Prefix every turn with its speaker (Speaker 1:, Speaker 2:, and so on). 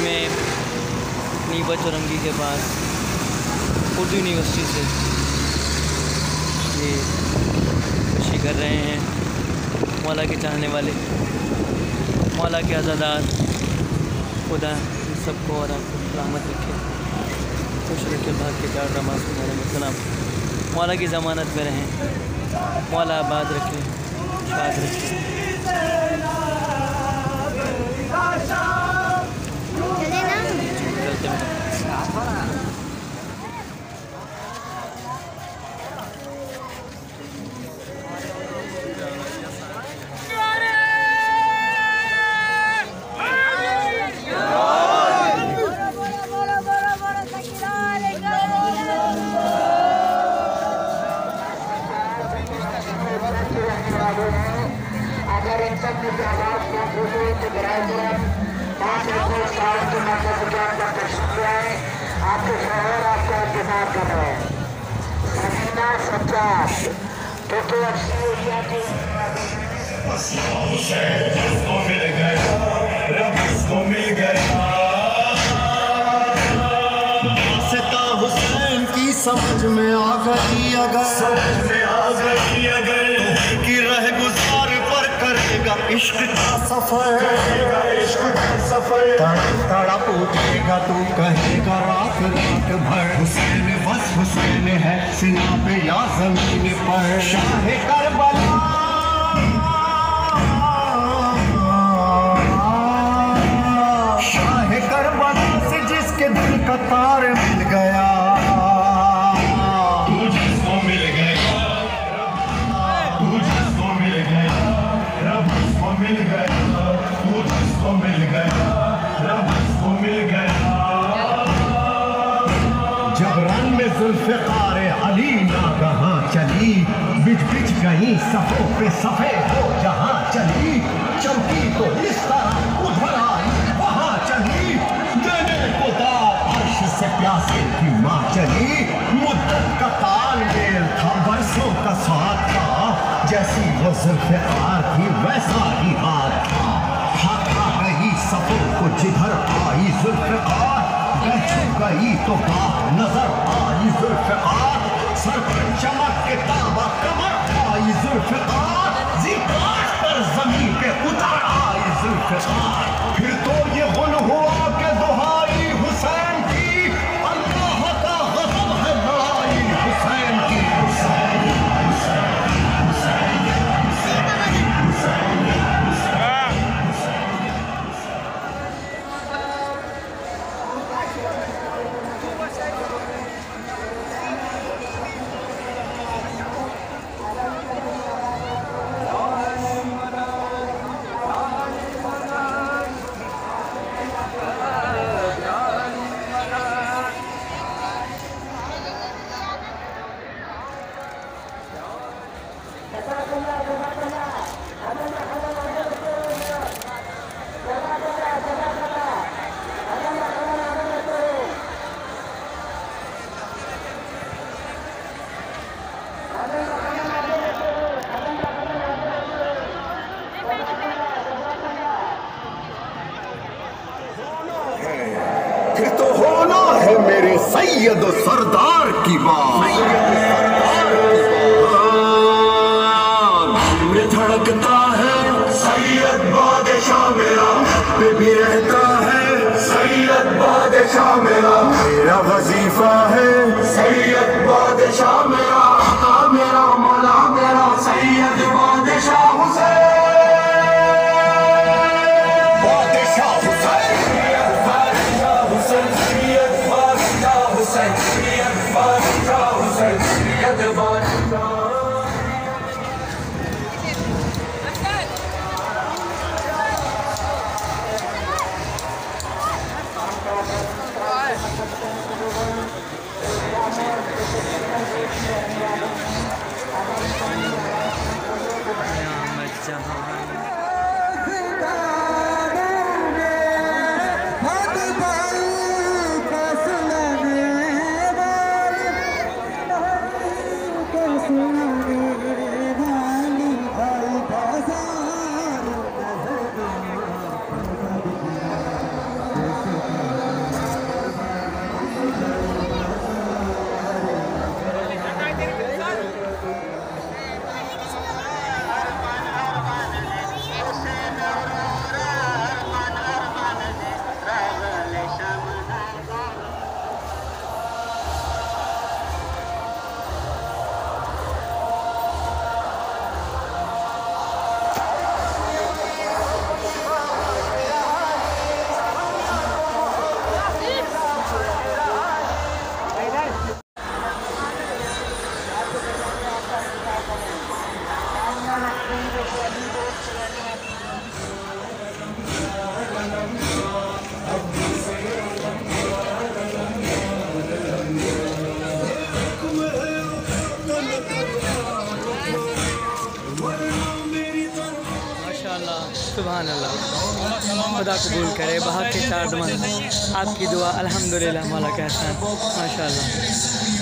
Speaker 1: में नीबा चौरंगी के पास उर्दू यूनिवर्सिटी से ये खुशी कर रहे हैं। मौला के चाहने वाले, मौला के आज़ादार, खुदा सबको और आपको सलामत रखे, खुश रखे, अल्लाह के प्यार नमाज सलाम, मौला की ज़मानत में रहें, मौला आबाद रखें, शाद रखें।
Speaker 2: अगर इन सब की आवाज़ को तो गिराए तुरंत 5 साल के मतलब का तशरीफ है। आपके शहर आपका इंतजार कर रहे हैं। समीना सच्चा क्योंकि अच्छी एरिया की
Speaker 3: हुसैन की समझ में आ गई अगर की रह गुजार पर करेगा इश्क का सफर, तड़प उठेगा तू कहेगा रात रात भर हुसैन बस हुसैन है सीना पे या जमीन पर। शाह करबला से जिसके दिल का तार मिल गया, जब रंग में जुल्फ़िकार अली नागहां चली, बिछ बिछ गई सफ़ों पे सफ़े हो जहां चली, चमकी तो इस तरह उधर आई वहां चली, देने को दाद अर्श से प्यासे की मां चली। मुद्दत का तालमेल था बरसों का साथ था, जैसी वो जुल्फ़िकार थी वैसा ही हाथ था। हटा गई सफ़ों को जिधर आई जुल्फ़िकार, बैठ गई तो बात नजर आई जुल्फ़िकार, सर पर चमक के ताबा कमर आई जुल्फ़िकार, ज़िकाश पर ज़मीन पे उतर आई जुल्फ़िकार। फिर तो ये गुल हुआ के दुहाई हुसैन की, अल्लाह का गज़ब है लड़ाई हुसैन की। फिर तो होना है मेरे सैयद सरदार की बात, में धड़कता है सैयद बादशाह मेरा, पे भी रहता है सैयद बादशाह मेरा, मेरा वजीफा है सैयद बादशाह मेरा, आका मेरा मौला मेरा सैयद बादशाह हुसैन।
Speaker 1: सुभान अल्लाह, खुदा कबूल करे। बहा के 4 दमन आपकी दुआ अल्हम्दुलिल्लाह मौला के एहसान, माशाअल्लाह।